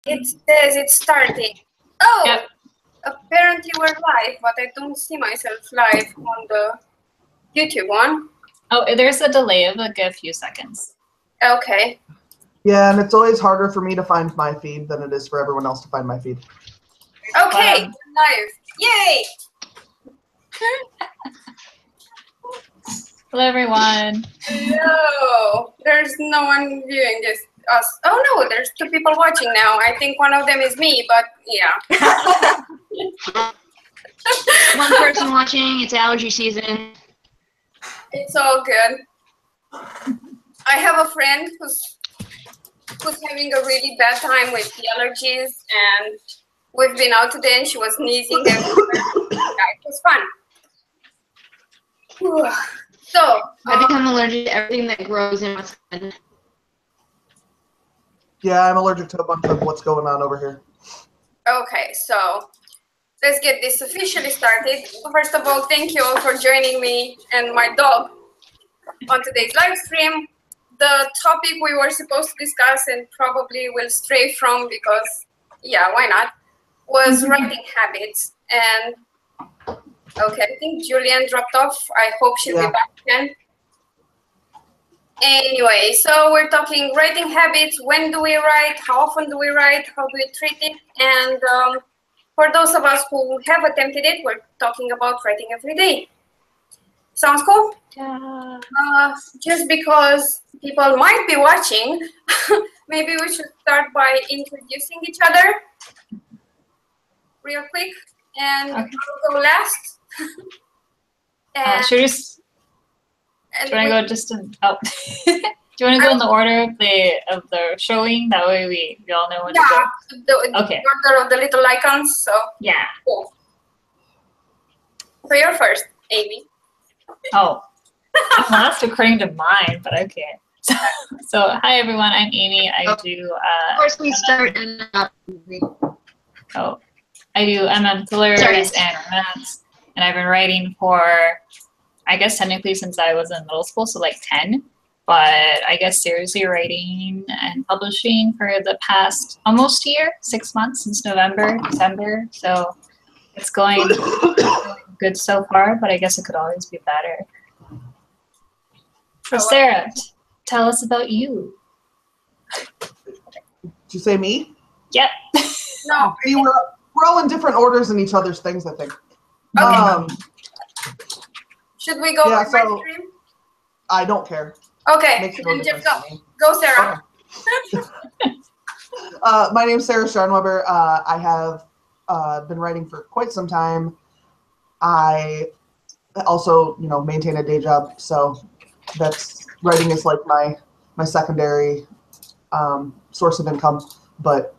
It says it's starting. Oh, Yep. Apparently we're live, but I don't see myself live on the YouTube one. Oh, there's a delay of like a few seconds. Okay. Yeah, and it's always harder for me to find my feed than it is for everyone else to find my feed. Okay, live. Yay! Hello, everyone. No, there's no one viewing this. Us. Oh no, there's 2 people watching now. I think one of them is me, but yeah. One person watching. It's allergy season. It's all good. I have a friend who's having a really bad time with the allergies, and we've been out today and she was sneezing everywhere. Yeah, it was fun. Whew. So I become allergic to everything that grows in my skin. Yeah, I'm allergic to a bunch of what's going on over here. okay, so let's get this officially started. First of all, thank you all for joining me and my dog on today's live stream. The topic we were supposed to discuss and probably will stray from because, yeah, why not, was writing habits. And okay, I think Julian dropped off. I hope she'll be back again. Anyway, so we're talking writing habits. When do we write? How often do we write? How do we treat it? And for those of us who have attempted it, we're talking about writing every day. Sounds cool? Yeah. Just because people might be watching, maybe we should start by introducing each other real quick. And Okay. I'll go last. And Should we just? Do you want to go just in? Oh, do you want to go in the order of the showing? That way we all know when to go. Okay. The order of the little icons. So Yeah. cool. So you're first, Amy. Oh, I'm last according to mine, but okay. So hi everyone, I'm Amy. I do. Of course, we start and I do MM fillers and romance, and I've been writing for, I guess technically since I was in middle school, so like 10. But I guess seriously writing and publishing for the past almost year, 6 months since November, December. So it's going good so far, but I guess it could always be better. So Sarah, tell us about you. Did you say me? Yep. No. We're all in different orders in each other's things, I think. Okay. Should we go Yeah, with my so- stream? I don't care. Okay, Makes no then just difference go. to me. Go, Sarah. My name's Sarah Scharnweber. I have been writing for quite some time. I also, maintain a day job, so writing is like my secondary source of income. But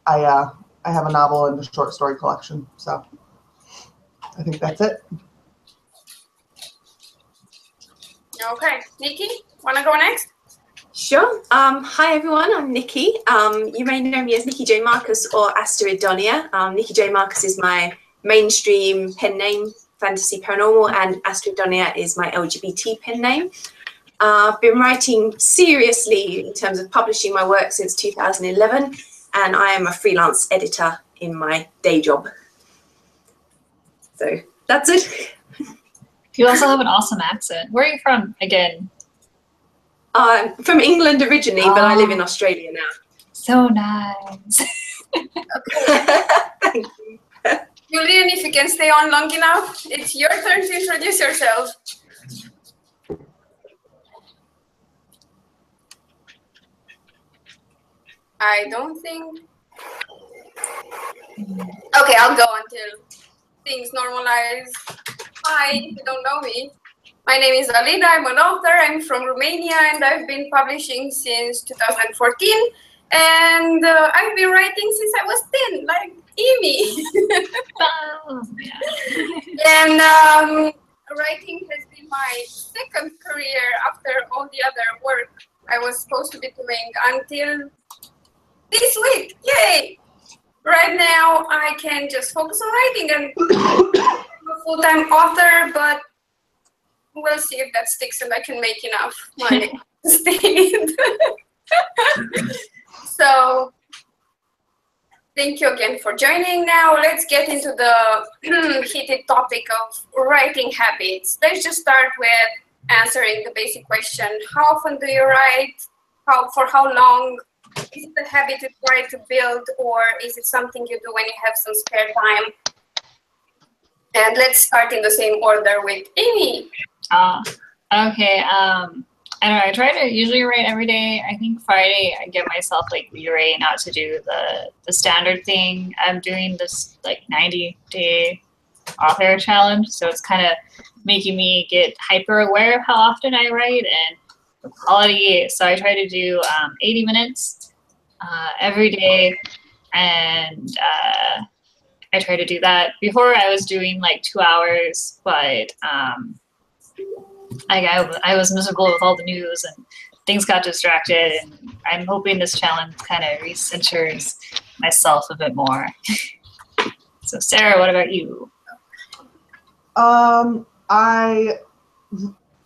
I have a novel and a short story collection, so I think that's it. Okay, Nicki, wanna go next? Sure. Hi everyone, I'm Nicki. You may know me as Nicki J Markus or Asteroidonia. Nicki J Markus is my mainstream pen name, fantasy paranormal, and Asteroidonia is my LGBT pen name. I've been writing seriously in terms of publishing my work since 2011, and I am a freelance editor in my day job. So that's it. You also have an awesome accent. Where are you from again? I'm from England originally, but I live in Australia now. So nice. Thank you. Julian, if you can stay on long enough, it's your turn to introduce yourself. I don't think. Okay, I'll go until things normalize. Hi, if you don't know me. My name is Alina, I'm an author, I'm from Romania, and I've been publishing since 2014. And I've been writing since I was 10, like Amy. Oh, yeah. And writing has been my second career after all the other work I was supposed to be doing until this week. Yay! Right now, I can just focus on writing and I'm a full-time author, but we'll see if that sticks and I can make enough money to stay in. So Thank you again for joining. Now let's get into the heated topic of writing habits. Let's just start with answering the basic question. How often do you write? For how long? Is it a habit you try to build, or is it something you do when you have some spare time? And let's start in the same order with Amy. Okay. I don't know. I try to usually write every day. I think Friday I give myself like leeway not to do the standard thing. I'm doing this like 90-day author challenge, so it's kind of making me get hyper aware of how often I write and the quality. So I try to do 80 minutes every day, and I try to do that. Before I was doing like 2 hours, but I was miserable with all the news and things got distracted, and I'm hoping this challenge kind of recenters myself a bit more. So Sarah, what about you?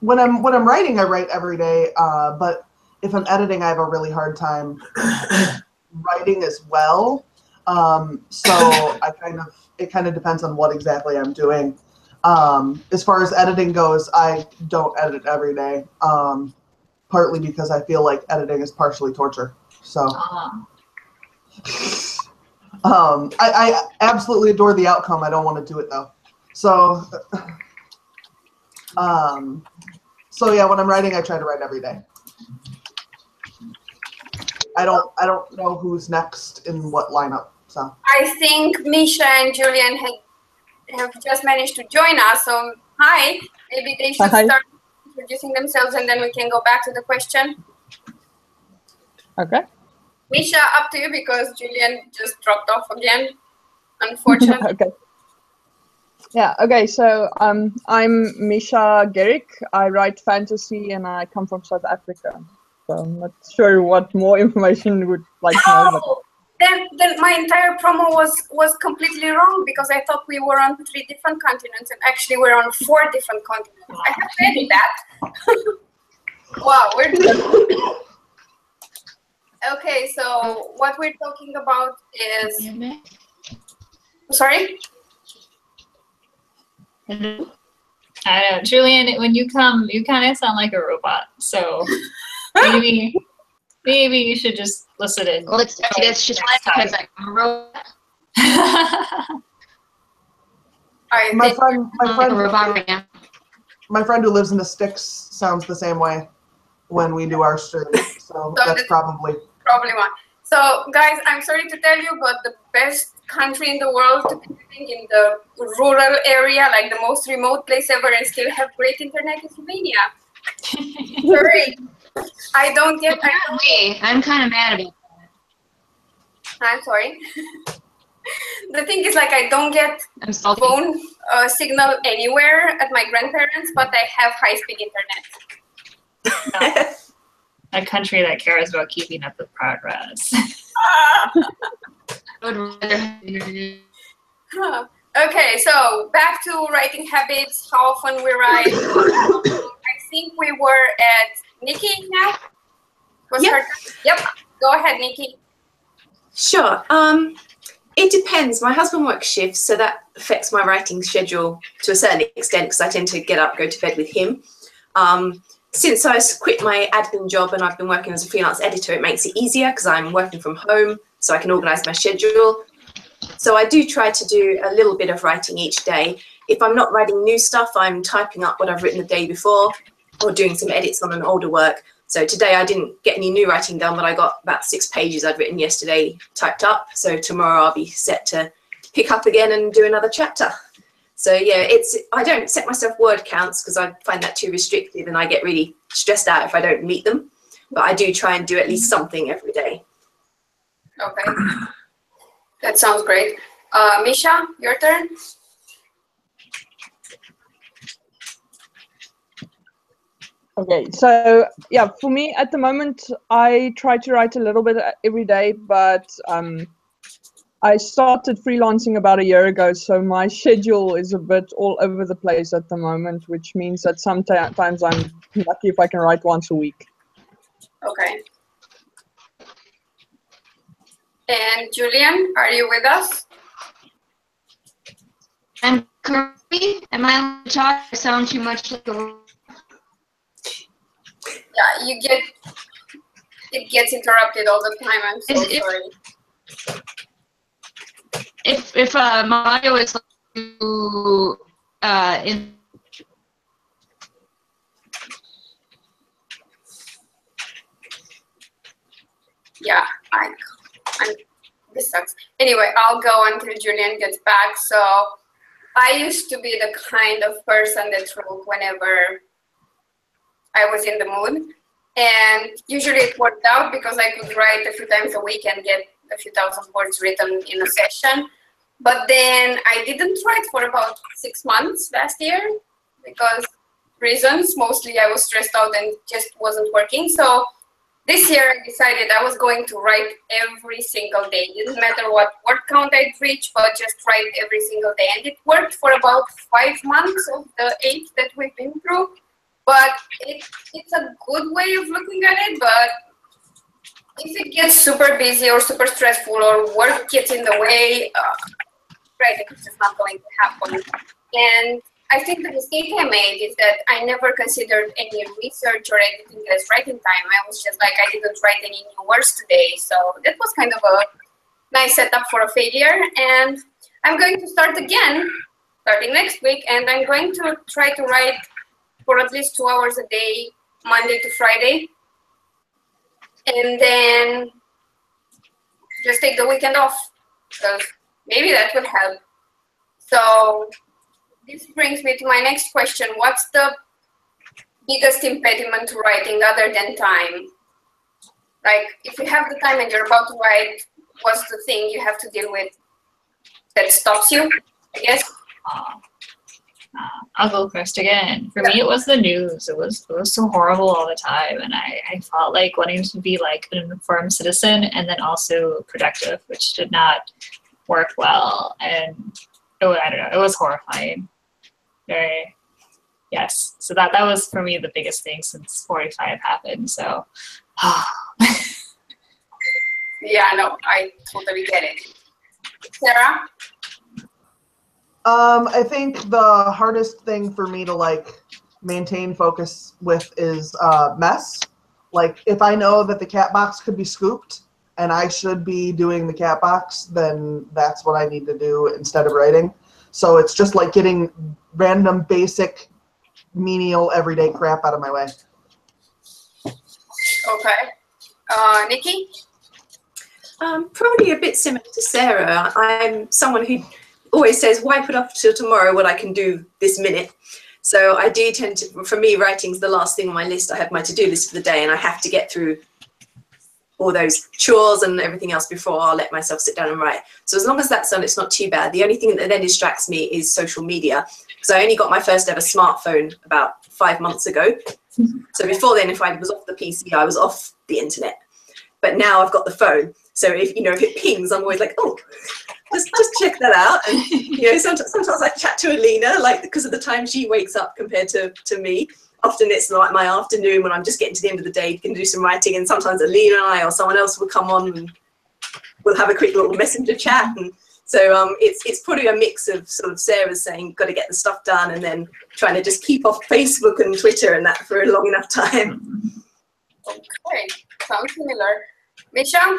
When I'm writing, I write every day, but if I'm editing, I have a really hard time writing as well. So it kind of depends on what exactly I'm doing. As far as editing goes, I don't edit every day, partly because I feel like editing is partially torture. So, I absolutely adore the outcome. I don't want to do it though. So, so yeah, when I'm writing, I try to write every day. I don't know who's next in what lineup. So I think Misha and Julian have just managed to join us. So hi, maybe they should start introducing themselves, and then we can go back to the question. Okay. Misha, up to you, because Julian just dropped off again, unfortunately. Okay. Yeah, okay, so I'm Misha Gerrick. I write fantasy and I come from South Africa. So I'm not sure what more information you would like to know. Oh, then my entire promo was completely wrong, because I thought we were on 3 different continents, and actually we're on 4 different continents. I have to edit that. Wow, we're doing. Okay, so what we're talking about is. Sorry? I don't know, Julian, when you come, you kind of sound like a robot. So maybe you should just listen in. Well, it's just because I'm a robot. My friend who lives in the sticks sounds the same way when we do our stream. So that's probably one. So guys, I'm sorry to tell you, but the best country in the world to be living in the rural area, like the most remote place ever, and still have great internet is Romania. Sorry, I don't get. I'm kind of mad about that. I'm sorry. The thing is, like, I don't get phone signal anywhere at my grandparents', but I have high-speed internet. A country that cares about keeping up with progress. Okay, so back to writing habits. How often we write? I think we were at Nicki now. Yep. Go ahead, Nicki. Sure. It depends. My husband works shifts, so that affects my writing schedule to a certain extent, because I tend to get up, go to bed with him. Since I quit my admin job and I've been working as a freelance editor, it makes it easier because I'm working from home, so I can organize my schedule. So I do try to do a little bit of writing each day. If I'm not writing new stuff, I'm typing up what I've written the day before or doing some edits on an older work. So today I didn't get any new writing done, but I got about 6 pages I'd written yesterday typed up. So tomorrow I'll be set to pick up again and do another chapter. So yeah, I don't set myself word counts because I find that too restrictive and I get really stressed out if I don't meet them. But I do try and do at least something every day. Okay, that sounds great. Misha, your turn. Okay, so yeah, for me at the moment, I try to write a little bit every day, but I started freelancing about a year ago, so my schedule is a bit all over the place at the moment, which means that sometimes I'm lucky if I can write once a week. Okay. And Julian, are you with us? I'm Kirby. Am I on the talk? I sound too much like a... Yeah, it gets interrupted all the time. I'm so sorry. If my audio is Yeah, this sucks. Anyway, I'll go until Julian gets back. So I used to be the kind of person that wrote whenever I was in the mood. And usually it worked out because I could write a few times a week and get a few thousand words written in a session. But then I didn't write for about 6 months last year because reasons. Mostly I was stressed out and just wasn't working. So this year I decided I was going to write every single day. It didn't matter what word count I'd reach, but just write every single day. And it worked for about 5 months of the 8 that we've been through. But it's a good way of looking at it. But if it gets super busy or super stressful or work gets in the way, writing is just not going to happen. And I think the mistake I made is that I never considered any research or anything as writing time. I was just like, I didn't write any new words today. So that was kind of a nice setup for a failure. And I'm going to start again, starting next week. And I'm going to try to write for at least 2 hours a day, Monday to Friday. And then just take the weekend off, because maybe that will help. So this brings me to my next question. What's the biggest impediment to writing other than time? Like, if you have the time and you're about to write, what's the thing you have to deal with that stops you, I guess? I'll go first again. For me, it was the news. It was so horrible all the time, and I felt like wanting to be like an informed citizen and then also productive, which did not work well. And I don't know, it was horrifying. Very, yes. So that was for me the biggest thing since 45 happened. So, yeah, no, I totally get it. Sarah? I think the hardest thing for me to like maintain focus with is mess. Like, if I know that the cat box could be scooped and I should be doing the cat box, then that's what I need to do instead of writing. So it's just like getting random, basic, menial, everyday crap out of my way. Okay. Nicki? Probably a bit similar to Sarah. I'm someone who always says, why put off till tomorrow what I can do this minute? So I do tend to, for me, writing's the last thing on my list. I have my to-do list for the day and I have to get through all those chores and everything else before I'll let myself sit down and write. So as long as that's done, it's not too bad. The only thing that then distracts me is social media, because I only got my first ever smartphone about 5 months ago. So before then, if I was off the PC, I was off the internet. But now I've got the phone. So if it pings, I'm always like, oh, just check that out. And sometimes I chat to Alina, like, because of the time she wakes up compared to me. Often it's like my afternoon when I'm just getting to the end of the day, can do some writing, and sometimes Alina and I or someone else will come on and we'll have a quick little messenger chat. And so it's probably a mix of sort of Sarah's saying, got to get the stuff done, and then trying to just keep off Facebook and Twitter and that for a long enough time. Okay, sounds similar. Misha?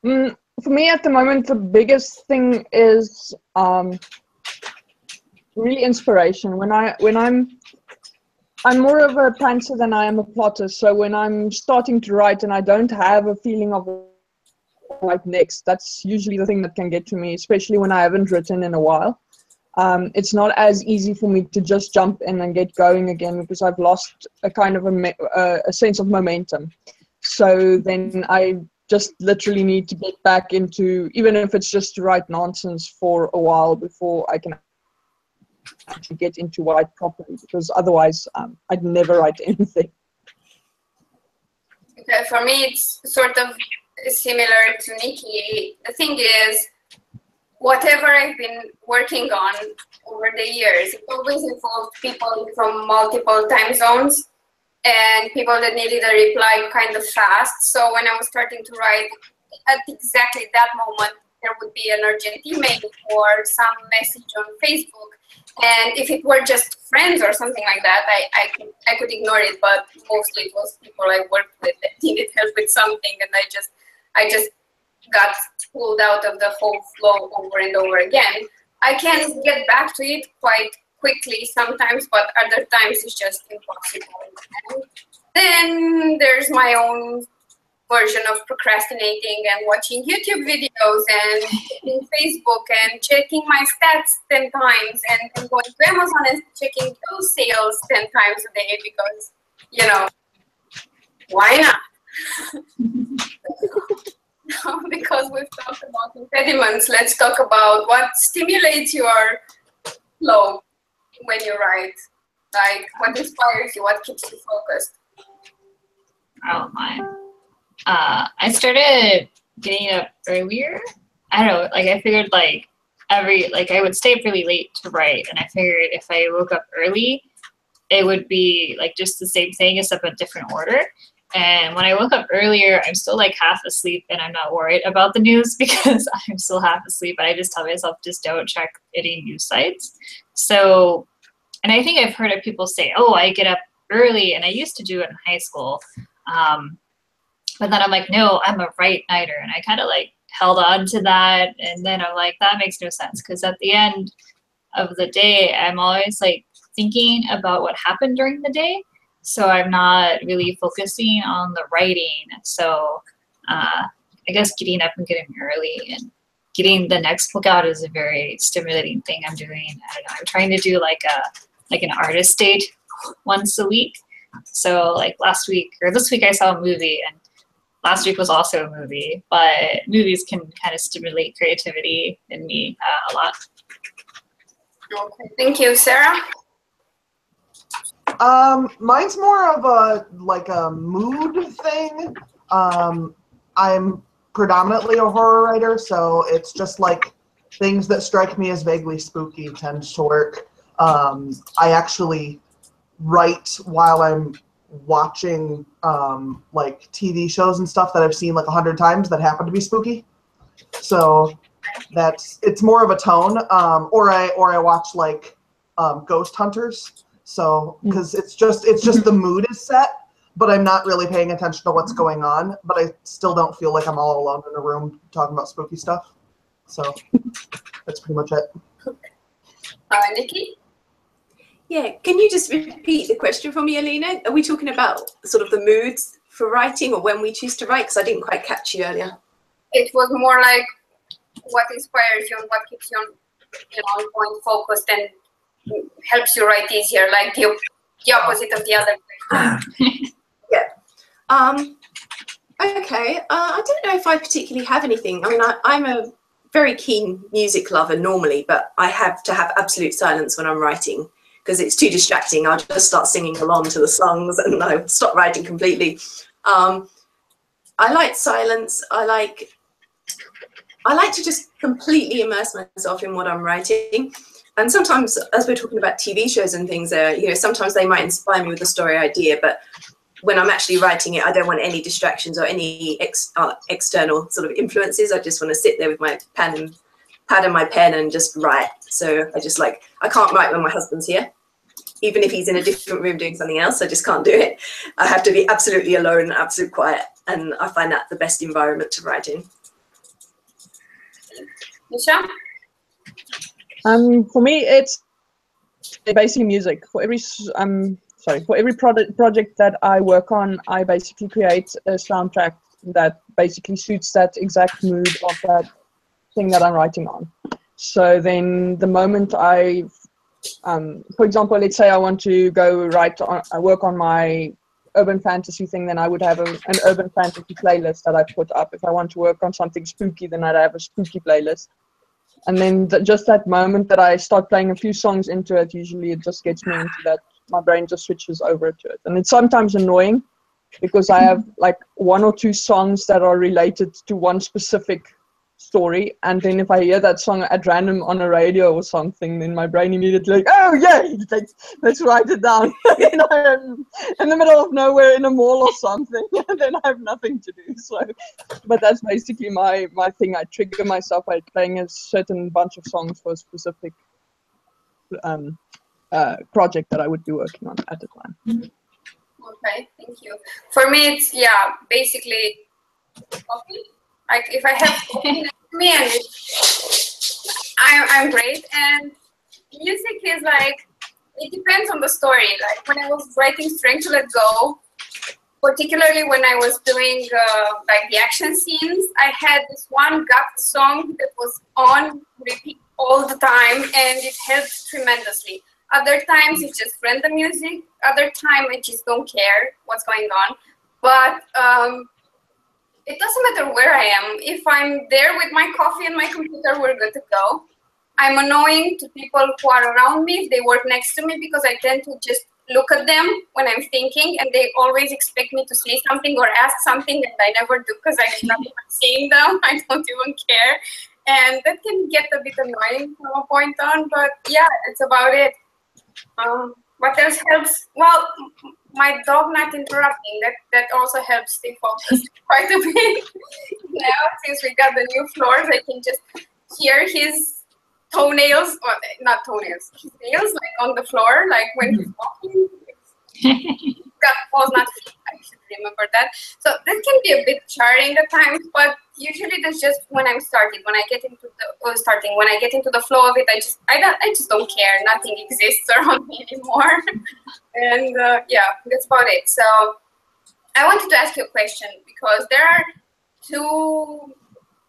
For me at the moment, the biggest thing is really inspiration. When I'm more of a pantser than I am a plotter, so when I'm starting to write and I don't have a feeling of like next, that's usually the thing that can get to me, especially when I haven't written in a while. It's not as easy for me to just jump in and get going again because I've lost a kind of a sense of momentum. So then I just literally need to get back into, even if it's just to write nonsense for a while before I can actually get into write properly, because otherwise I'd never write anything. Okay, for me it's sort of similar to Nicki. The thing is, whatever I've been working on over the years, it always involved people from multiple time zones and people that needed a reply kind of fast. So when I was starting to write, at exactly that moment there would be an urgent email or some message on Facebook, and if it were just friends or something like that, I could ignore it. But mostly it was people I worked with that needed help with something, and I just got pulled out of the whole flow over and over again. I can get back to it quite quickly sometimes, but other times it's just impossible. And then there's my own version of procrastinating and watching YouTube videos and checking Facebook and checking my stats 10 times and going to Amazon and checking those sales 10 times a day because, you know, why not? Because we've talked about impediments, let's talk about what stimulates your flow when you write. Like, what inspires you, what keeps you focused? Oh my. I started getting up earlier. I don't know, like I figured like I would stay up really late to write, and I figured if I woke up early, it would be like just the same thing except a different order. And when I woke up earlier, I'm still like half asleep, and I'm not worried about the news because I'm still half asleep. But I just tell myself, just don't check any news sites. So, and I think I've heard of people say, oh, I get up early, and I used to do it in high school. But then I'm like, no, I'm a right nighter. And I kind of like held on to that. And then I'm like, that makes no sense. Because at the end of the day, I'm always like thinking about what happened during the day. So I'm not really focusing on the writing. So I guess getting up and getting early and getting the next book out is a very stimulating thing I'm doing. I don't know, I'm trying to do like an artist date once a week. So like last week or this week I saw a movie, and last week was also a movie, but movies can kind of stimulate creativity in me a lot. Okay, thank you. Sarah? Mine's more of a mood thing. I'm predominantly a horror writer, so it's just like things that strike me as vaguely spooky tend to work. I actually write while I'm watching like TV shows and stuff that I've seen like 100 times that happen to be spooky. So it's more of a tone. Or I watch like Ghost Hunters. So because it's just the mood is set, but I'm not really paying attention to what's going on. But I still don't feel like I'm all alone in a room talking about spooky stuff. So that's pretty much it. Nicki? Yeah, can you just repeat the question for me, Alina? Are we talking about sort of the moods for writing or when we choose to write? Because I didn't quite catch you earlier. It was more like what inspires you and what keeps you on point focused and helps you write easier, like the opposite of the other question. Yeah. Okay. I don't know if I particularly have anything. I mean, I'm a very keen music lover normally, but I have to have absolute silence when I'm writing because it's too distracting. I'll just start singing along to the songs and I'll stop writing completely. I like silence. I like to just completely immerse myself in what I'm writing. And sometimes, as we're talking about TV shows and things, sometimes they might inspire me with a story idea, but when I'm actually writing it, I don't want any distractions or any external sort of influences. I just want to sit there with my pad and my pen and just write. So I can't write when my husband's here. Even if he's in a different room doing something else, I just can't do it. I have to be absolutely alone, absolute quiet. And I find that the best environment to write in. Misha? For me, it's basically music. For every project that I work on, I basically create a soundtrack that basically suits that exact mood of that thing that I'm writing on. So then the moment for example, let's say I want to go work on my urban fantasy thing, then I would have an urban fantasy playlist that I put up. If I want to work on something spooky, then I'd have a spooky playlist. And then just that moment that I start playing a few songs into it, usually it just gets me into that, my brain just switches over to it. And it's sometimes annoying because I have like one or two songs that are related to one specific story, and then if I hear that song at random on a radio or something, then my brain immediately like, oh yeah, let's write it down. And I'm in the middle of nowhere in a mall or something, and then I have nothing to do. So, but that's basically my thing. I trigger myself by playing a certain bunch of songs for a specific project that I would be working on at the time. Okay, thank you. For me, it's basically coffee. Like if I have coffee next to me, and I'm great. And music is like, it depends on the story. Like when I was writing Strength to Let Go, particularly when I was doing like the action scenes, I had this one gut song that was on repeat all the time, and it helped tremendously. Other times it's just random music. Other time I just don't care what's going on. But it doesn't matter where I am. If I'm there with my coffee and my computer, we're good to go. I'm annoying to people who are around me if they work next to me, because I tend to just look at them when I'm thinking, and they always expect me to say something or ask something, and I never do because I'm not even seeing them. I don't even care. And that can get a bit annoying from a point on, but yeah, that's about it. What else helps? Well, my dog not interrupting, that also helps stay focused quite a bit. Now, since we got the new floors, I can just hear his toenails, or not toenails, his nails like on the floor, like when he's walking. Got paws not feet, I should remember that. So that can be a bit jarring at times, but usually that's just when I'm starting. When I get into the when I get into the flow of it, I just don't care. Nothing exists around me anymore. And yeah, that's about it. So I wanted to ask you a question, because there are two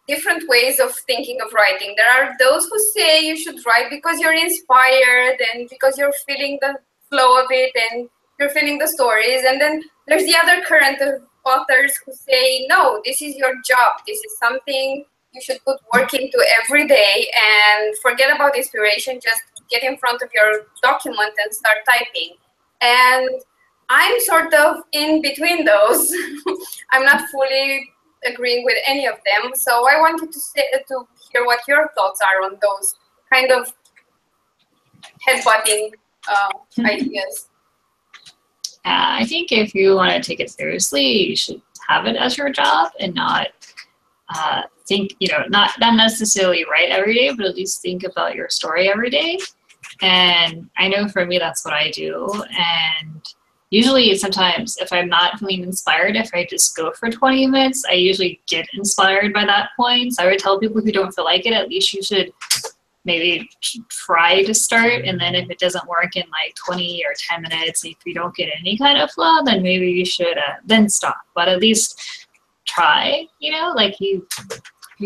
different ways of thinking of writing. There are those who say you should write because you're inspired and because you're feeling the flow of it and you're feeling the stories. And then there's the other current of authors who say, no, this is your job. This is something you should put work into every day, and forget about inspiration. Just get in front of your document and start typing. And I'm sort of in between those. I'm not fully agreeing with any of them. So I wanted to hear what your thoughts are on those kind of headbutting ideas. I think if you want to take it seriously, you should have it as your job and not think, not necessarily write every day, but at least think about your story every day. And I know for me, that's what I do. And usually sometimes if I'm not feeling inspired, if I just go for 20 minutes, I usually get inspired by that point. So I would tell people who don't feel like it, at least you should maybe try to start, and then if it doesn't work in like 20 or 10 minutes, if you don't get any kind of flow, then maybe you should then stop. But at least try, like you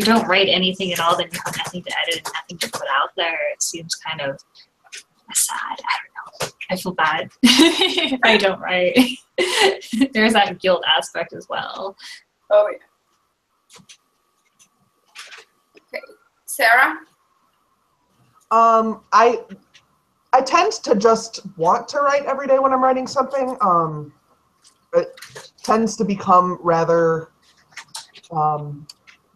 don't write anything at all, then you have nothing to edit and nothing to put out there. It seems kind of sad. I don't know. I feel bad if I don't write. There's that guilt aspect as well. Oh yeah. Okay, Sarah? I tend to just want to write every day when I'm writing something. It tends to become rather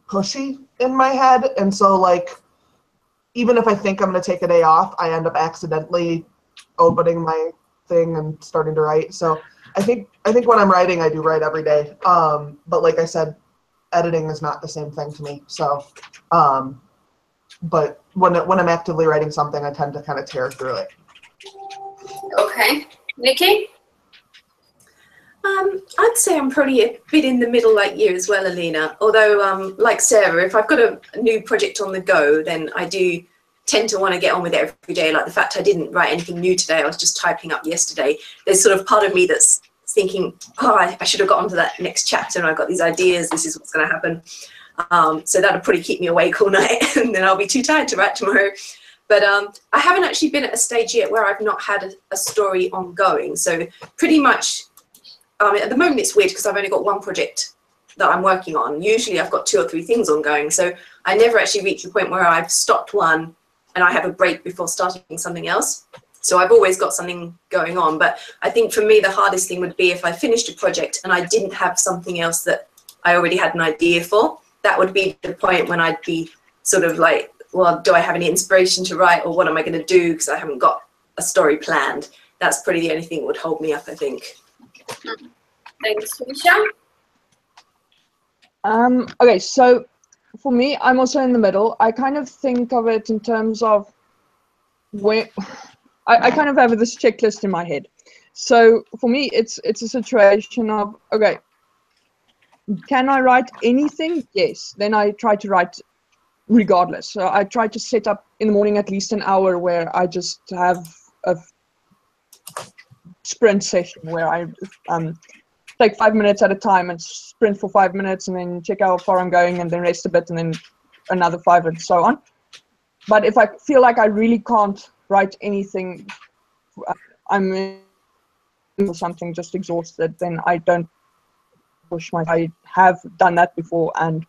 pushy in my head, and so like even if I think I'm going to take a day off, I end up accidentally opening my thing and starting to write. So I think when I'm writing, I do write every day. But like I said, editing is not the same thing to me. So but when I'm actively writing something, I tend to kind of tear through it. Okay. Nicki? I'd say I'm probably a bit in the middle like you as well, Alina. Although, like Sarah, if I've got a new project on the go, then I do tend to want to get on with it every day. Like the fact I didn't write anything new today, I was just typing up yesterday. There's sort of part of me that's thinking, oh, I should have got onto that next chapter, and I've got these ideas, this is what's going to happen. So that'll probably keep me awake all night, and then I'll be too tired to write tomorrow. But I haven't actually been at a stage yet where I've not had a story ongoing. So pretty much, at the moment it's weird because I've only got one project that I'm working on. Usually I've got 2 or 3 things ongoing. So I never actually reach a point where I've stopped one and I have a break before starting something else. So I've always got something going on. But I think for me, the hardest thing would be if I finished a project and I didn't have something else that I already had an idea for. that would be the point when I'd be sort of like, well, do I have any inspiration to write, or what am I going to do because I haven't got a story planned? That's probably the only thing that would hold me up, I think. Thanks, Misha. Okay, so for me, I'm also in the middle. I kind of think of it in terms of where I kind of have this checklist in my head. So for me, it's a situation of, okay, can I write anything? Yes. Then I try to write regardless. So I try to set up in the morning at least an hour where I just have a sprint session where I take 5 minutes at a time and sprint for 5 minutes and then check how far I'm going and then rest a bit and then another 5 and so on. But if I feel like I really can't write anything, I'm in or something, just exhausted, then I don't push my. I have done that before, and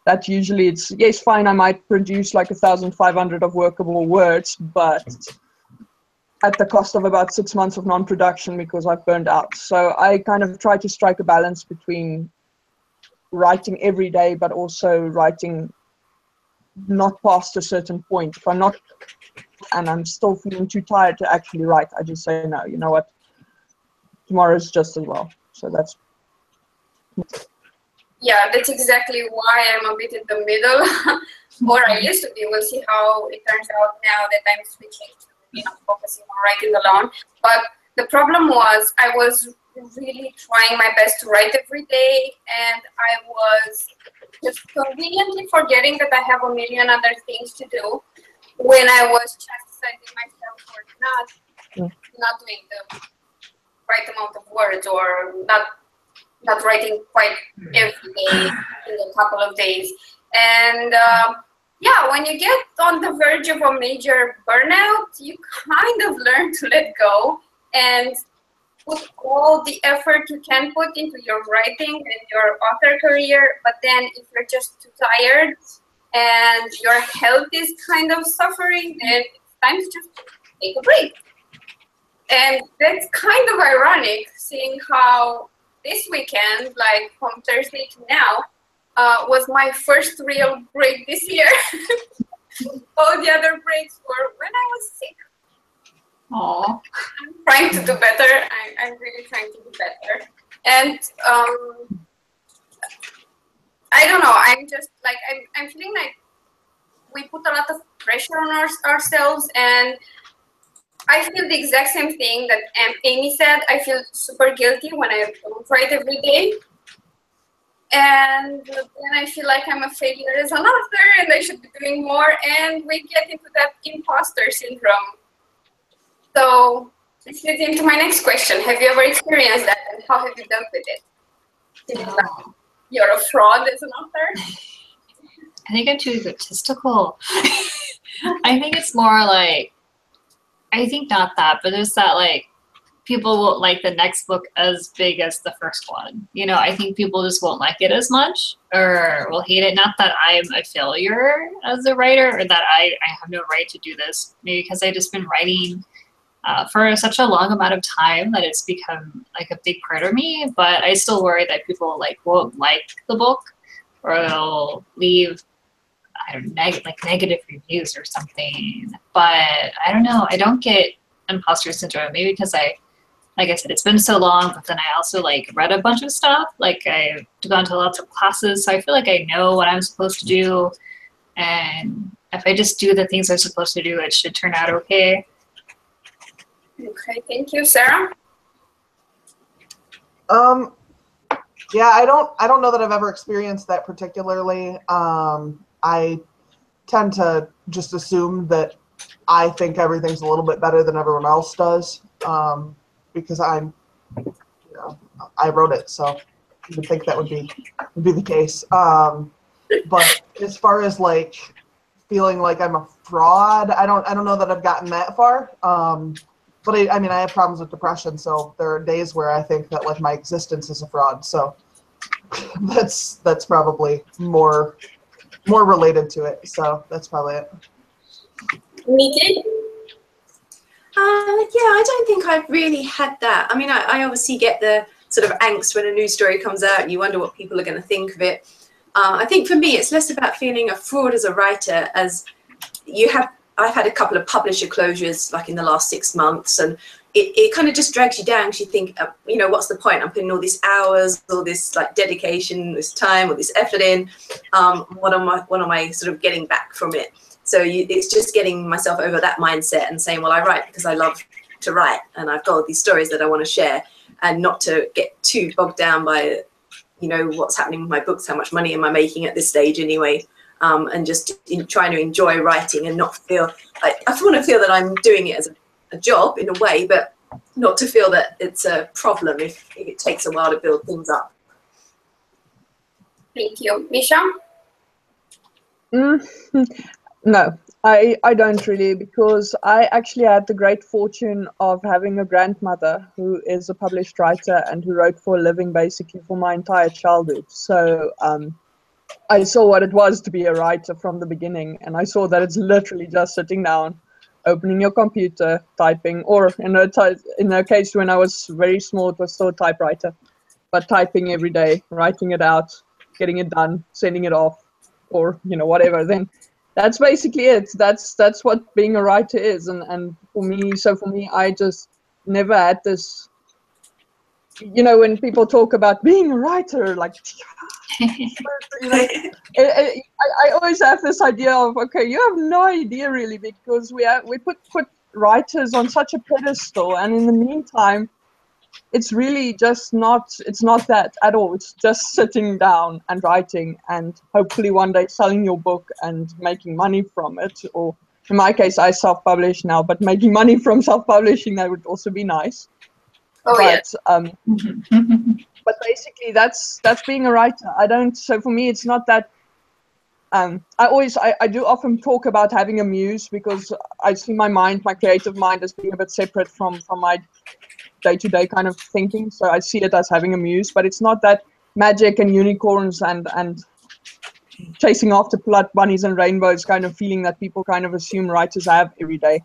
that usually it's, yes, fine, I might produce like 1,500 of workable words, but at the cost of about 6 months of non-production because I've burned out. So I kind of try to strike a balance between writing every day, but also writing not past a certain point. If I'm not, and I'm still feeling too tired to actually write, I just say, no, you know what, tomorrow's just as well. So that's. Yeah, that's exactly why I'm a bit in the middle, or I used to be. We'll see how it turns out now that I'm switching to focusing on writing alone. But the problem was I was really trying my best to write every day, and I was just conveniently forgetting that I have a million other things to do when I was chastising myself for not doing the right amount of words, or not writing quite every day in a couple of days. And yeah, when you get on the verge of a major burnout, you kind of learn to let go and put all the effort you can put into your writing and your author career. But then if you're just too tired and your health is kind of suffering, then it's time to just take a break. And that's kind of ironic, seeing how this weekend, like from Thursday to now, was my first real break this year. All the other breaks were when I was sick. Aww. I'm trying to do better. I'm really trying to do better. And I don't know, I'm just like, I'm feeling like we put a lot of pressure on ourselves, and I feel the exact same thing that Amy said. I feel super guilty when I don't write every day. And then I feel like I'm a failure as an author and I should be doing more. And we get into that imposter syndrome. So this leads into my next question. Have you ever experienced that, and how have you dealt with it? You're a fraud as an author? I think I'm too egotistical. I think it's more like, I think not that, but there's that like, people won't like the next book as big as the first one. You know, I think people just won't like it as much or will hate it. Not that I'm a failure as a writer or that I have no right to do this, maybe because I've just been writing for such a long amount of time that it's become like a big part of me. But I still worry that people like won't like the book or they'll leave, I don't know, negative reviews or something. But I don't know. I don't get imposter syndrome. Maybe because like I said, it's been so long, but then I also like read a bunch of stuff. Like I've gone to lots of classes, so I feel like I know what I'm supposed to do. And if I just do the things I'm supposed to do, it should turn out okay. Okay, thank you, Sarah. Yeah, I don't know that I've ever experienced that particularly. I tend to just assume that I think everything's a little bit better than everyone else does, because I wrote it, so you would think that would be the case. But as far as like feeling like I'm a fraud, I don't know that I've gotten that far. But I mean, I have problems with depression, so there are days where I think that like my existence is a fraud. So that's probably more related to it. So that's probably it. Nicki? Yeah, I don't think I've really had that. I mean, I obviously get the sort of angst when a news story comes out. You wonder what people are going to think of it. I think for me, it's less about feeling a fraud as a writer, as I've had a couple of publisher closures like in the last 6 months, and it kind of just drags you down, because you think, you know, what's the point? I'm putting all these hours, all this like dedication, this time, or this effort in. What am I sort of getting back from it? So it's just getting myself over that mindset and saying, well, I write because I love to write, and I've got all these stories that I want to share, and not to get too bogged down by, you know, what's happening with my books, how much money am I making at this stage anyway, and just trying to enjoy writing and not feel like, I want to feel that I'm doing it as a job in a way, but not to feel that it's a problem if it takes a while to build things up. Thank you. Misha? No, I don't really, because I actually had the great fortune of having a grandmother who is a published writer and who wrote for a living basically for my entire childhood. So I saw what it was to be a writer from the beginning, and I saw that it's literally just sitting down, opening your computer, typing, or in a case when I was very small, it was still a typewriter, but typing every day, writing it out, getting it done, sending it off, or, you know, whatever. Then that's basically it. That's what being a writer is. And for me, I just never had this, you know, when people talk about being a writer, like, you know, I always have this idea of, okay, you have no idea really, because we put writers on such a pedestal, and in the meantime, it's really just not, it's not that at all. It's just sitting down and writing, and hopefully one day selling your book and making money from it. Or in my case, I self-publish now, but making money from self-publishing, that would also be nice. Oh, but yeah. but basically that's being a writer. So for me, it's not that. I do often talk about having a muse, because I see my creative mind, as being a bit separate from my day-to-day kind of thinking. So I see it as having a muse, but it's not that magic and unicorns and chasing after blood bunnies and rainbows kind of feeling that people kind of assume writers have every day.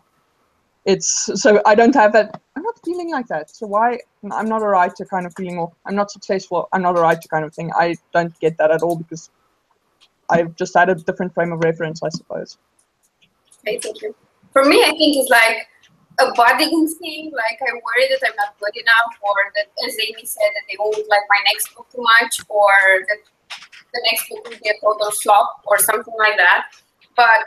So I don't have that. I'm not feeling like that. So why? I'm not a writer kind of feeling, or I'm not successful, I'm not a writer kind of thing. I don't get that at all, because I've just had a different frame of reference, I suppose. Okay, thank you. For me, I think it's like a bodying thing. Like, I worry that I'm not good enough, or that, as Amy said, that they won't like my next book too much, or that the next book will be a total flop, or something like that. But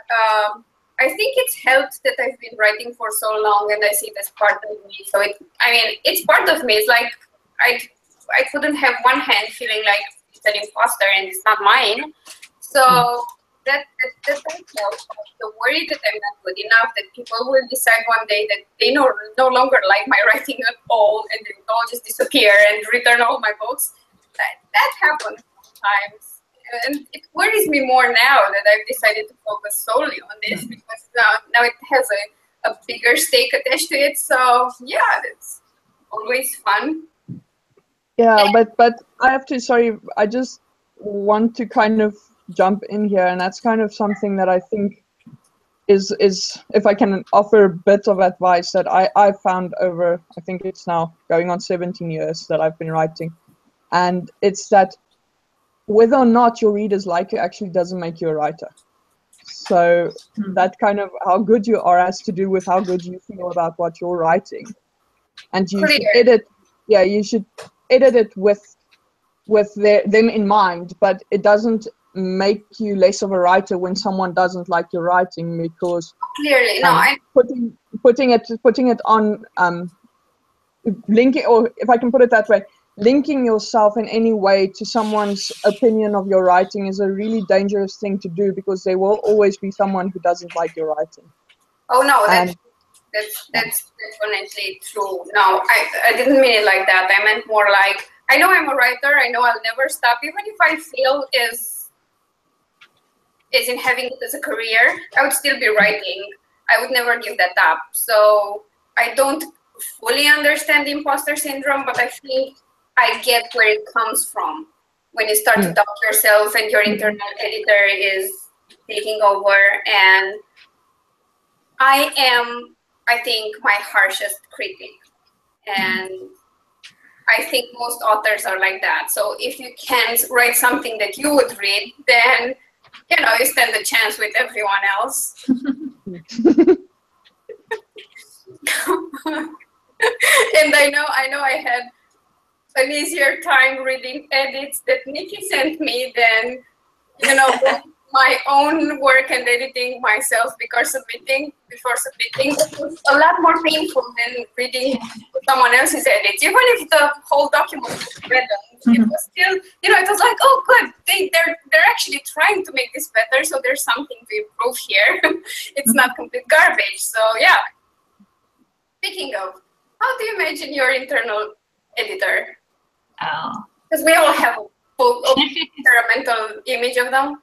I think it's helped that I've been writing for so long, and I see it as part of me. So it's part of me. It's like I couldn't have one hand feeling like it's an imposter and it's not mine. So that helps. The worry that I'm not good enough, that people will decide one day that they no longer like my writing at all, and they will all just disappear and return all my books. That happens sometimes. And it worries me more now that I've decided to focus solely on this, because now it has a bigger stake attached to it. So yeah, that's always fun. Yeah, but I have to, sorry, I just want to kind of jump in here, and that's kind of something that I think is if I can offer a bit of advice that I found over, I think it's now going on 17 years that I've been writing, and it's that whether or not your readers like you actually doesn't make you a writer. So that kind of how good you are has to do with how good you feel about what you're writing, and you should edit. Yeah, you should edit it with them in mind, but it doesn't make you less of a writer when someone doesn't like your writing, because clearly, no, putting it on linking, or if I can put it that way, linking yourself in any way to someone's opinion of your writing is a really dangerous thing to do, because there will always be someone who doesn't like your writing. Oh no, that's definitely true. No, I didn't mean it like that. I meant more like, I know I'm a writer. I know I'll never stop, even if I fail is in having it as a career. I would still be writing. I would never give that up. So I don't fully understand the imposter syndrome, but I think I get where it comes from when you start to doubt yourself and your internal editor is taking over. And I am, I think, my harshest critic. And I think most authors are like that. So if you can't write something that you would read, then you stand a chance with everyone else. And I know I had an easier time reading edits that Nicki sent me than my own work and editing myself before submitting. It was a lot more painful than reading someone else's edits. Even if the whole document was read, it was still, it was like, oh, good, they're actually trying to make this better, so there's something to improve here. It's not complete garbage. So yeah. Speaking of, how do you imagine your internal editor? Oh. Because we all have a mental image of them.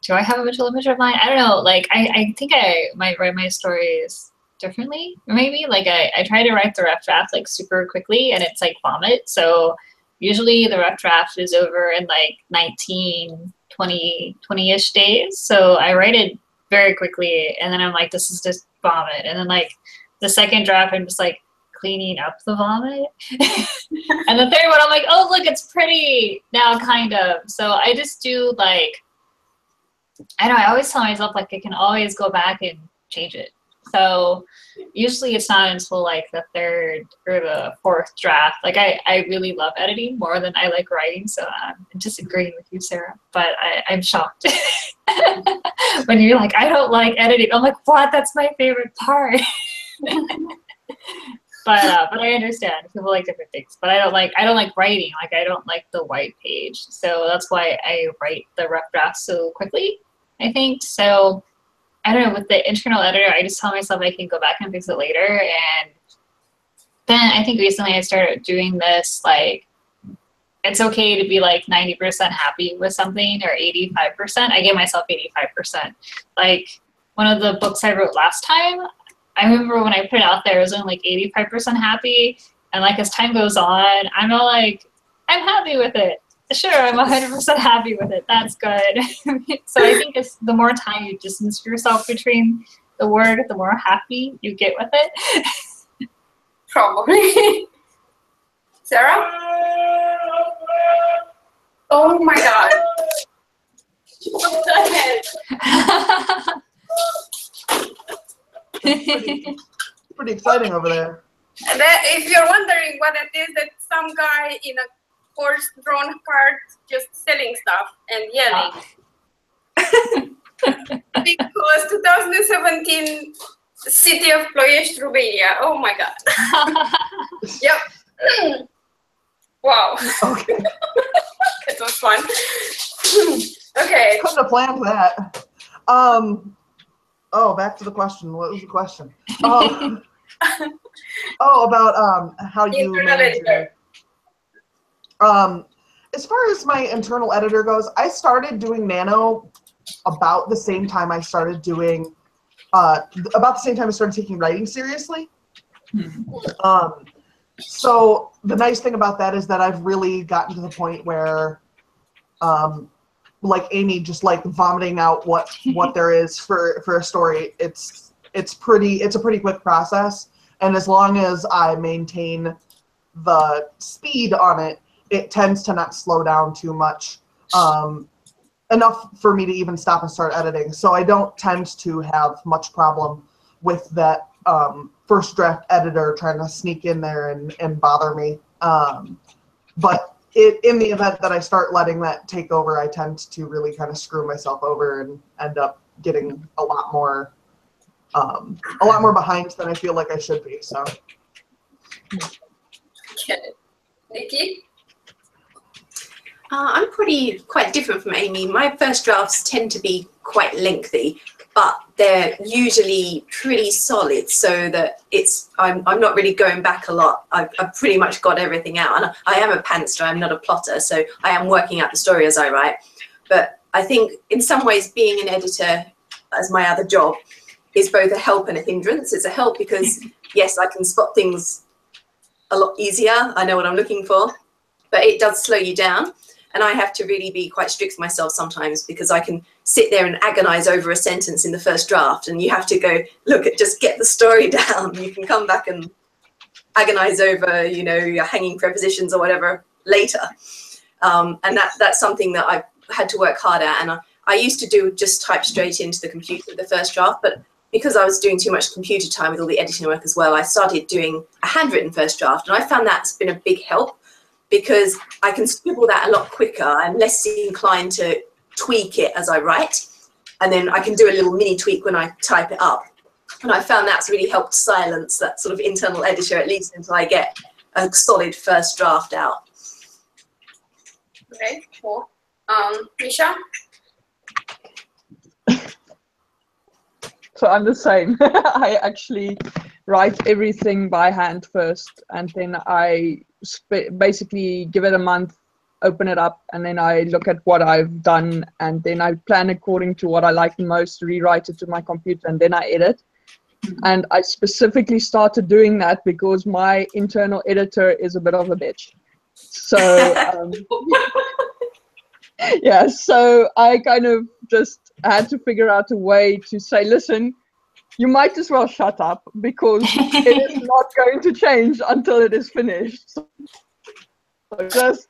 Do I have a mental image of mine? I don't know. Like, I think I might write my stories differently. Maybe like I try to write the rough draft like super quickly, and it's like vomit. So usually the rough draft is over in like 19, 20-ish days. So I write it very quickly, and then I'm like, this is just vomit. And then like the second draft, I'm just like cleaning up the vomit. And the third one, I'm like, oh, look, it's pretty now, kind of. So I just do like, I don't know, I always tell myself like I can always go back and change it. So usually it's not until like the third or the fourth draft. Like I really love editing more than I like writing. So I'm disagreeing with you, Sarah, but I'm shocked. When you're like, I don't like editing. I'm like, what? That's my favorite part. But I understand people like different things. But I don't like writing. Like I don't like the white page. So that's why I write the rough drafts so quickly, I think. So I don't know, with the internal editor, I just tell myself I can go back and fix it later. And then I think recently I started doing this, like, it's okay to be like 90% happy with something or 85%. I give myself 85%. Like one of the books I wrote last time, I remember when I put it out there, it was only like 85% happy. And like as time goes on, I'm all like, I'm happy with it. Sure, I'm 100% happy with it. That's good. So I think it's the more time you distance yourself between the word, the more happy you get with it. Probably. Sarah? Oh my God. What the hell? Pretty exciting over there. If you're wondering what it is, that's some guy in a horse-drawn cart just selling stuff and yelling. Because 2017 city of Ploiești, Romania. Oh my God. Yep. Wow. Okay. It was fun. Okay. Couldn't have planned that. Oh, back to the question. What was the question? About how you manage your, as far as my internal editor goes, I started doing Nano about the same time I started doing, about the same time I started taking writing seriously. So the nice thing about that is that I've really gotten to the point where, like Amy, just like vomiting out what there is for a story, it's a pretty quick process, and as long as I maintain the speed on it, it tends to not slow down too much, enough for me to even stop and start editing. So I don't tend to have much problem with that first draft editor trying to sneak in there and bother me. But in the event that I start letting that take over, I tend to really kind of screw myself over and end up getting a lot more behind than I feel like I should be. So, Nicki? I'm quite different from Amy. My first drafts tend to be quite lengthy, but they're usually pretty solid, so that I'm not really going back a lot. I've pretty much got everything out, and I am a pantser, I'm not a plotter, so I am working out the story as I write. But I think in some ways being an editor as my other job is both a help and a hindrance. It's a help because yes, I can spot things a lot easier. I know what I'm looking for, but it does slow you down. And I have to really be quite strict with myself sometimes, because I can sit there and agonize over a sentence in the first draft, and you have to go, look, just get the story down. You can come back and agonize over, you know, your hanging prepositions or whatever later. And that's something that I had to work hard at. And I used to do just type straight into the computer the first draft, but because I was doing too much computer time with all the editing work as well, I started doing a handwritten first draft. And I found that's been a big help because I can scribble that a lot quicker. I'm less inclined to tweak it as I write. And then I can do a little mini tweak when I type it up. And I found that's really helped silence that sort of internal editor, at least until I get a solid first draft out. Okay, cool. Misha? So I'm the same. I actually write everything by hand first, and then I basically give it a month, open it up, and then I look at what I've done, and then I plan according to what I like the most, rewrite it to my computer, and then I edit. And I specifically started doing that because my internal editor is a bit of a bitch. So yeah, so I kind of just had to figure out a way to say, listen, you might as well shut up because it is not going to change until it is finished. So just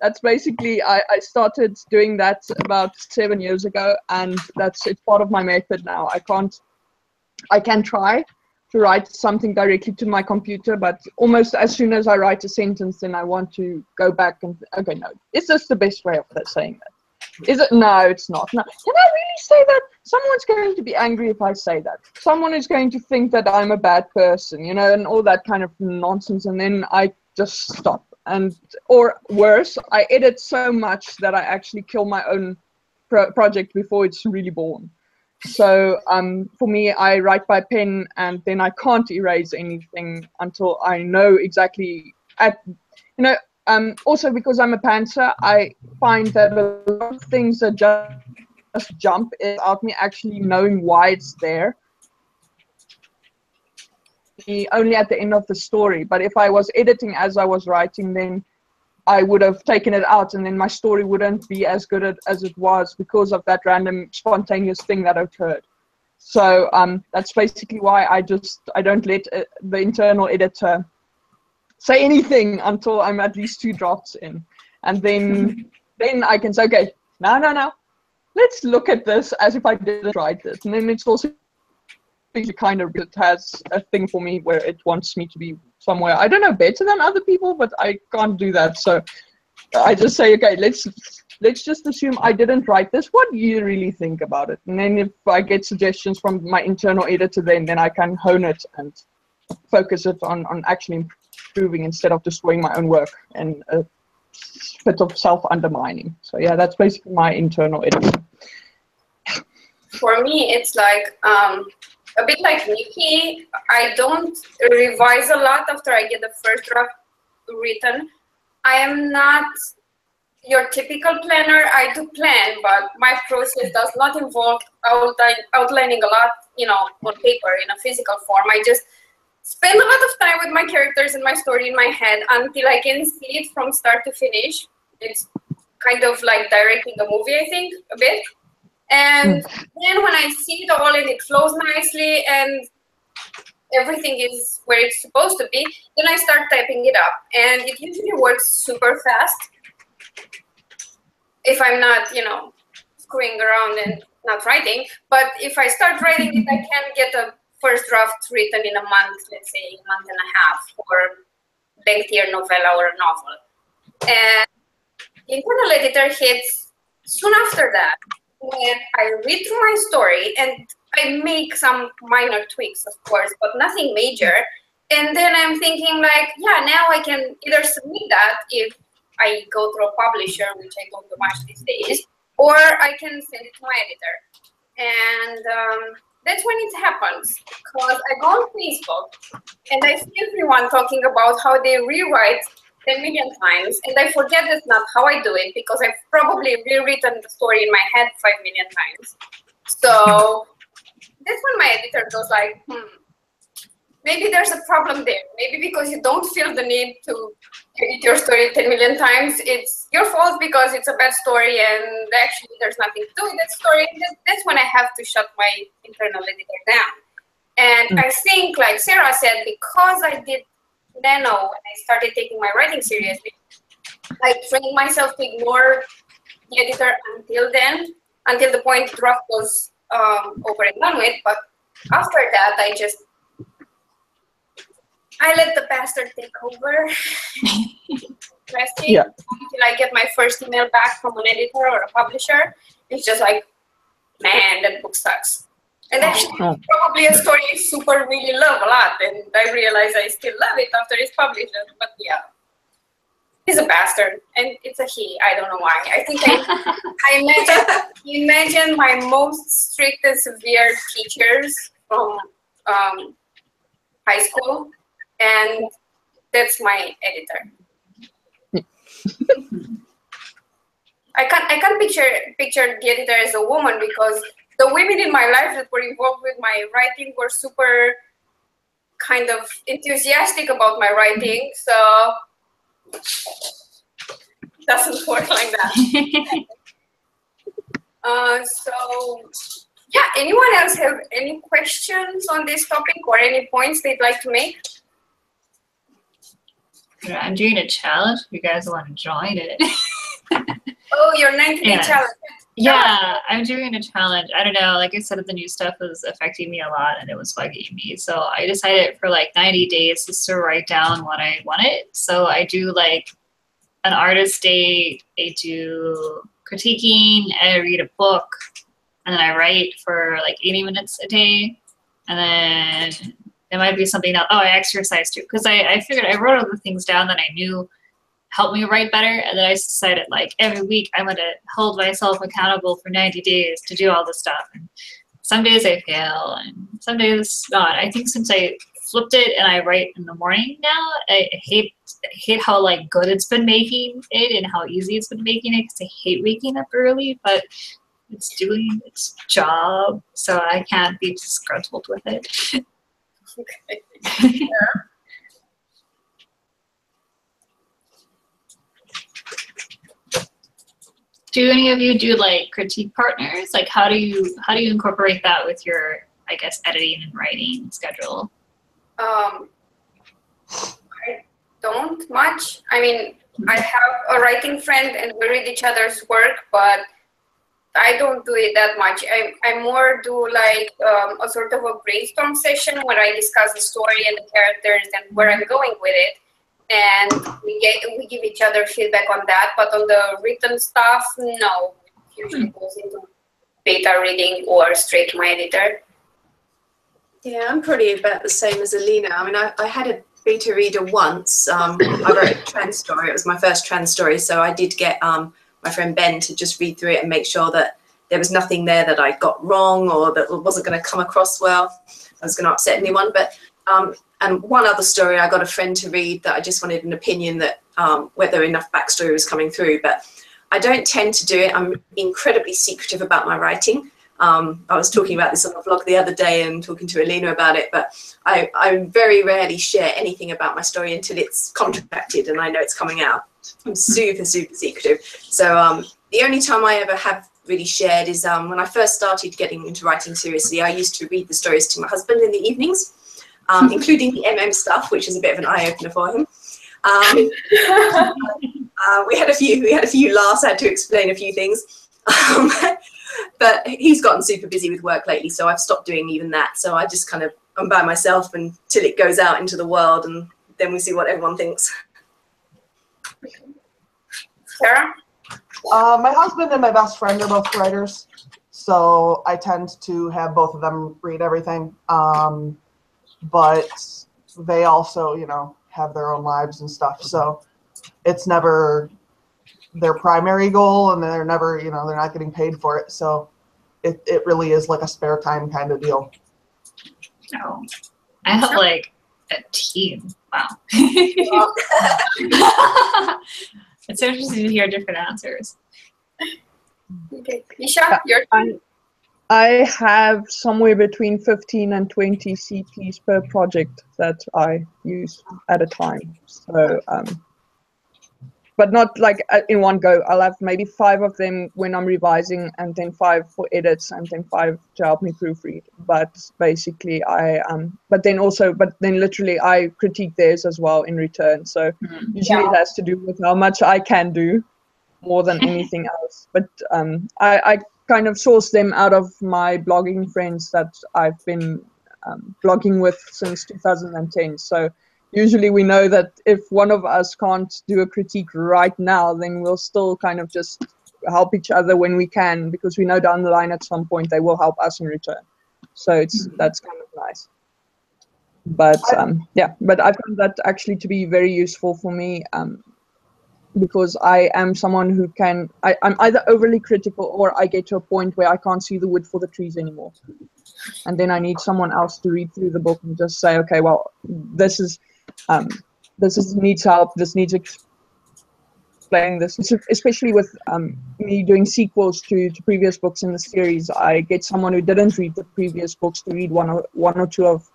that's basically, I started doing that about 7 years ago, and it's part of my method now. I can try to write something directly to my computer, but almost as soon as I write a sentence, then I want to go back and, okay, no, is this the best way of saying that? Is it? No, it's not. No. Can I really say that? Someone's going to be angry if I say that. Someone is going to think that I'm a bad person, you know, and all that kind of nonsense, and then I just stop. Or worse, I edit so much that I actually kill my own project before it's really born. So for me, I write by pen, and then I can't erase anything until I know exactly. Also because I'm a pantser, I find that a lot of things that just jump without me actually knowing why it's there. Only at the end of the story. But if I was editing as I was writing, then I would have taken it out, and then my story wouldn't be as good as it was because of that random spontaneous thing that occurred. So that's basically why I don't let the internal editor say anything until I'm at least 2 drafts in, and then I can say, okay, no, let's look at this as if I didn't write this, and then it's also kind of, it has a thing for me where it wants me to be somewhere, I don't know, better than other people, but I can't do that. So I just say, okay, let's just assume I didn't write this. What do you really think about it? And then if I get suggestions from my internal editor, then I can hone it and focus it on actually improving instead of destroying my own work and a bit of self-undermining. So yeah, that's basically my internal editor. For me, it's like a bit like Nicki. I don't revise a lot after I get the first draft written. I am not your typical planner. I do plan, but my process does not involve outlining a lot, you know, on paper in a physical form. I just spend a lot of time with my characters and my story in my head until I can see it from start to finish. It's kind of like directing a movie, I think, a bit. And then when I see it all and it flows nicely and everything is where it's supposed to be, then I start typing it up. And it usually works super fast if I'm not, you know, screwing around and not writing. But if I start writing it, I can get a first draft written in a month, let's say a month and a half, for a lengthier novella or a novel. And the internal editor hits soon after that, when I read through my story and I make some minor tweaks, of course, but nothing major. And then I'm thinking like, yeah, now I can either submit that if I go through a publisher, which I don't do much these days, or I can send it to my editor. And that's when it happens, because I go on Facebook and I see everyone talking about how they rewrite 10 million times, and I forget that's not how I do it, because I've probably rewritten the story in my head 5 million times. So that's when my editor goes like, maybe there's a problem there. Maybe because you don't feel the need to edit your story 10 million times, it's your fault because it's a bad story and actually there's nothing to do with that story. That's when I have to shut my internal editor down. And I think, like Sarah said, because I did Nano and I started taking my writing seriously, I trained myself to ignore the editor until then, until the point draft was over and done with. But after that, I let the bastard take over. Yeah. Until I get my first email back from an editor or a publisher. It's just like, man, that book sucks. And actually, probably a story I super really love a lot, and I realize I still love it after it's published. But yeah, he's a bastard, and it's a he. I don't know why. I think I imagine my most strict and severe teachers from high school, and that's my editor. I can't picture the editor as a woman, because the women in my life that were involved with my writing were super kind of enthusiastic about my writing, so it doesn't work like that. So yeah, anyone else have any questions on this topic or any points they'd like to make? I'm doing a challenge. If you guys want to join it. Oh, your 90-day challenge. Yeah, I'm doing a challenge. I don't know. Like I said, the new stuff was affecting me a lot, and it was bugging me. So I decided for like 90 days just to write down what I wanted. So I do like an artist day. I do critiquing. I read a book, and then I write for like 80 minutes a day. And then there might be something else. Oh, I exercise too, because I figured I wrote all the things down that I knew helped me write better, and then I decided like every week I'm gonna hold myself accountable for 90 days to do all this stuff. And some days I fail, and some days not. I think since I flipped it and I write in the morning now, I hate how like good it's been making it and how easy it's been making it, because I hate waking up early, but it's doing its job, so I can't be disgruntled with it. Okay. Yeah. Do any of you do like critique partners? Like how do you incorporate that with your, I guess, editing and writing schedule? I don't much. I mean, I have a writing friend and we read each other's work, but I don't do it that much. I more do like a sort of a brainstorm session where I discuss the story and the characters and where I'm going with it. And we give each other feedback on that, but on the written stuff, no. It usually goes into beta reading or straight to my editor. Yeah, I'm probably about the same as Alina. I mean, I had a beta reader once. I wrote a trans story. It was my first trans story, so I did get my friend Ben to just read through it and make sure that there was nothing there that I got wrong or that wasn't going to come across well. I was going to upset anyone, but and one other story, I got a friend to read that I just wanted an opinion that whether enough backstory was coming through, but I don't tend to do it. I'm incredibly secretive about my writing. I was talking about this on the vlog the other day and talking to Alina about it, but I very rarely share anything about my story until it's contracted and I know it's coming out. I'm super, super secretive. So the only time I ever have really shared is when I first started getting into writing seriously. I used to read the stories to my husband in the evenings. Including the MM stuff, which is a bit of an eye-opener for him. We had a few laughs. I had to explain a few things, but he's gotten super busy with work lately, so I've stopped doing even that. So I just kind of am by myself until it goes out into the world, and then we see what everyone thinks. Sarah? My husband and my best friend are both writers, so I tend to have both of them read everything. But they also, you know, have their own lives and stuff. So it's never their primary goal, and they're never, you know, they're not getting paid for it. So it really is like a spare time kind of deal. Oh, I have like a team. Wow. It's so interesting to hear different answers. Okay, Misha, your turn. I have somewhere between 15 and 20 CPs per project that I use at a time. So but not like in one go. I'll have maybe 5 of them when I'm revising, and then 5 for edits, and then 5 to help me proofread. But basically, but then literally I critique theirs as well in return. So usually it has to do with how much I can do more than anything else. But I kind of source them out of my blogging friends that I've been blogging with since 2010. So usually we know that if one of us can't do a critique right now, then we'll still kind of just help each other when we can, because we know down the line at some point they will help us in return. So that's kind of nice. But but I found that actually to be very useful for me, because I am someone who I'm either overly critical or I get to a point where I can't see the wood for the trees anymore. And then I need someone else to read through the book and just say, okay, well, this needs help, this needs explaining this. Especially with me doing sequels to previous books in the series, I get someone who didn't read the previous books to read one or two of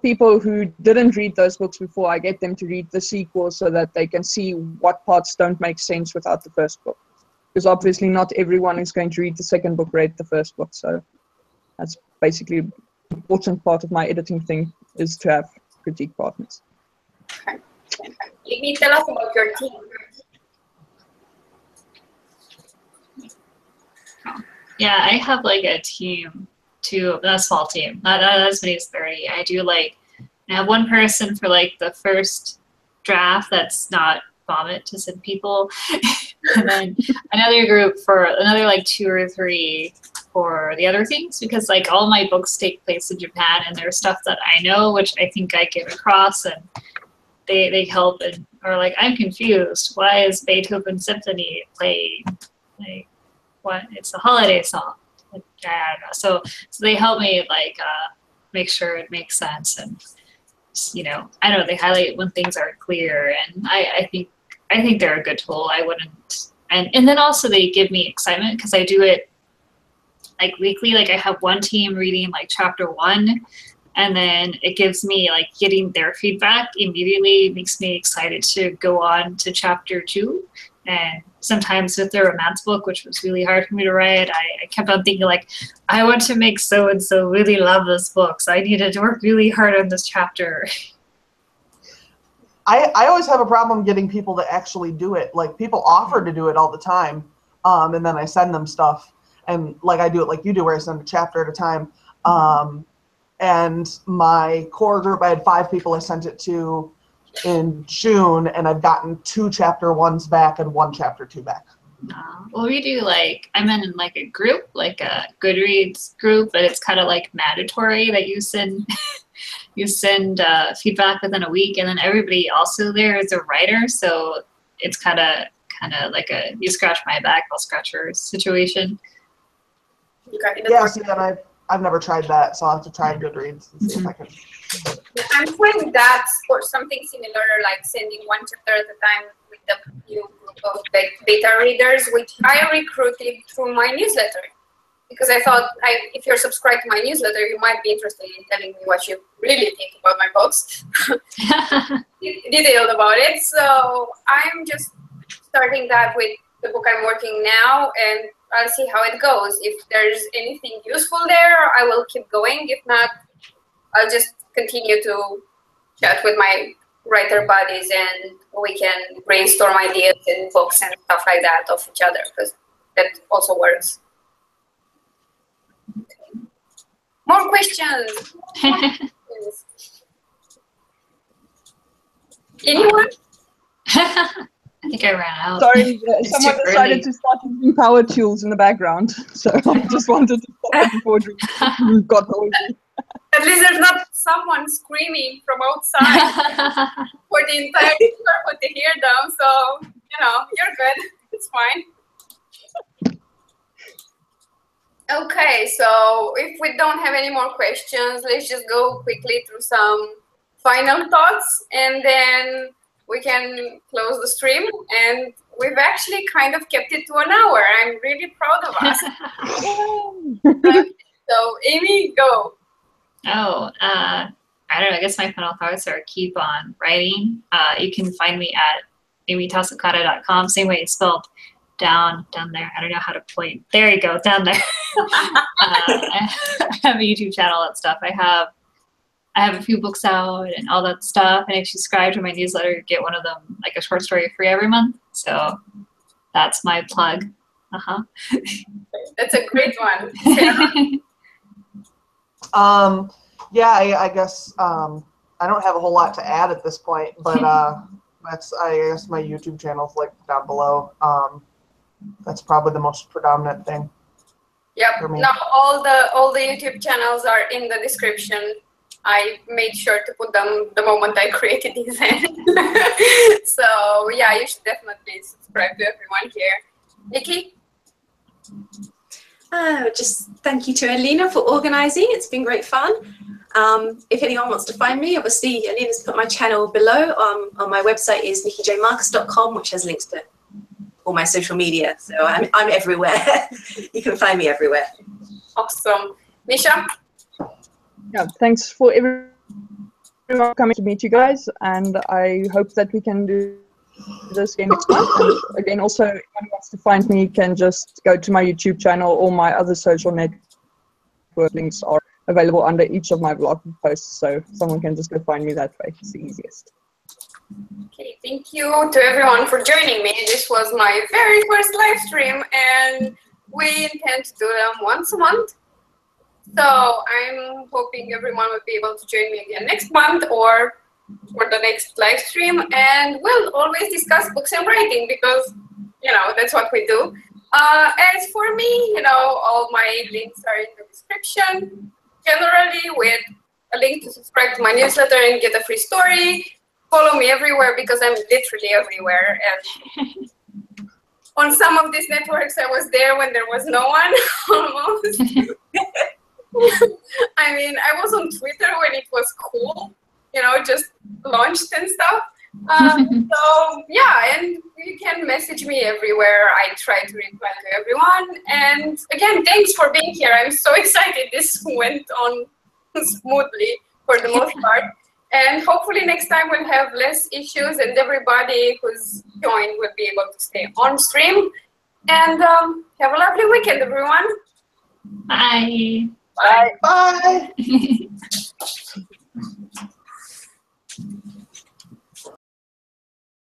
people who didn't read those books before. I get them to read the sequel so that they can see what parts don't make sense without the first book. Because obviously not everyone is going to read the second book, read the first book. So that's basically an important part of my editing thing, is to have critique partners. Okay. Amy, tell us about your team. Yeah, I have like a team too, a small team, not as many as 30. I have one person for like the first draft that's not vomit to send people, and then another group for another like 2 or 3 for the other things, because like all my books take place in Japan, and there's stuff that I know which I think I get across, and they help, and or like I'm confused, why is Beethoven's symphony playing like what, it's a holiday song, like, I don't know. So they help me like make sure it makes sense, and you know, I don't know, they highlight when things aren't clear, and I think they're a good tool. I wouldn't, and then also they give me excitement because I do it like weekly. Like I have one team reading like chapter 1, and then it gives me like getting their feedback immediately makes me excited to go on to chapter 2. And sometimes with the romance book, which was really hard for me to write, I kept on thinking like, I want to make so-and-so really love this book, so I needed to work really hard on this chapter. I always have a problem getting people to actually do it. Like, people offer to do it all the time, and then I send them stuff. And like I do it like you do, where I send a chapter at a time. And my core group, I had 5 people I sent it to in June, and I've gotten 2 chapter 1s back and 1 chapter 2 back. Well, we do like, I'm in like a group, like a Goodreads group, but it's kind of like mandatory that you send you send feedback within a week, and then everybody also there is a writer, so it's kind of like a you scratch my back, I'll scratch yours situation. Yeah, see, and I've never tried that, so I'll have to try Goodreads and see if I can. I'm trying that or something similar, like sending 1 chapter at a time with the new group of beta readers, which I recruited through my newsletter. Because I thought, if you're subscribed to my newsletter, you might be interested in telling me what you really think about my books. Detailed about it. So I'm just starting that with the book I'm working now, and I'll see how it goes. If there's anything useful there, I will keep going. If not, I'll just continue to chat with my writer buddies, and we can brainstorm ideas and books and stuff like that of each other, because that also works. Okay. More questions? Anyone? I think I ran out. Sorry, someone decided to start using power tools in the background, so I just wanted to stop it before we got noisy. At least there's not someone screaming from outside for the entire neighborhood to hear them, so, you know, you're good. It's fine. Okay, so if we don't have any more questions, let's just go quickly through some final thoughts, and then we can close the stream. And we've actually kind of kept it to an hour. I'm really proud of us. So, Amy, go. Oh, I don't know, I guess my final thoughts are keep on writing. You can find me at amytasukada.com, same way it's spelled down there. I don't know how to point. There you go, down there. I have a YouTube channel, all that stuff. I have a few books out and all that stuff. And if you subscribe to my newsletter, you get one of them, like a short story free every month. So that's my plug. That's a great one. Yeah, I guess I don't have a whole lot to add at this point, but that's, I guess, my YouTube channel's like down below. That's probably the most predominant thing. Yep. Now all the YouTube channels are in the description. I made sure to put them the moment I created the event. So yeah, you should definitely subscribe to everyone here. Nicki? Just thank you to Alina for organising. It's been great fun. If anyone wants to find me, obviously Alina's put my channel below. On my website is nikkijmarkus.com, which has links to all my social media. So I'm everywhere. You can find me everywhere. Awesome. Misha? Yeah, thanks for everyone coming to meet you guys, and I hope that we can do this again next month. And again, also, if anyone wants to find me, can just go to my YouTube channel. All my other social network links are available under each of my blog posts, so someone can just go find me that way. It's the easiest. Okay, thank you to everyone for joining me. This was my very first live stream, and we intend to do them once a month. So I'm hoping everyone will be able to join me again next month or for the next live stream, and we'll always discuss books and writing because, you know, that's what we do. As for me, you know, all my links are in the description, generally with a link to subscribe to my newsletter and get a free story. Follow me everywhere because I'm literally everywhere. And on some of these networks, I was there when there was no one, almost. I mean, I was on Twitter when it was cool, you know, just launched and stuff. So yeah, and you can message me everywhere. I try to reply to everyone. And again, thanks for being here. I'm so excited this went on smoothly for the most part. And hopefully next time we'll have less issues and everybody who's joined will be able to stay on stream. And have a lovely weekend, everyone. Bye. Bye. Bye.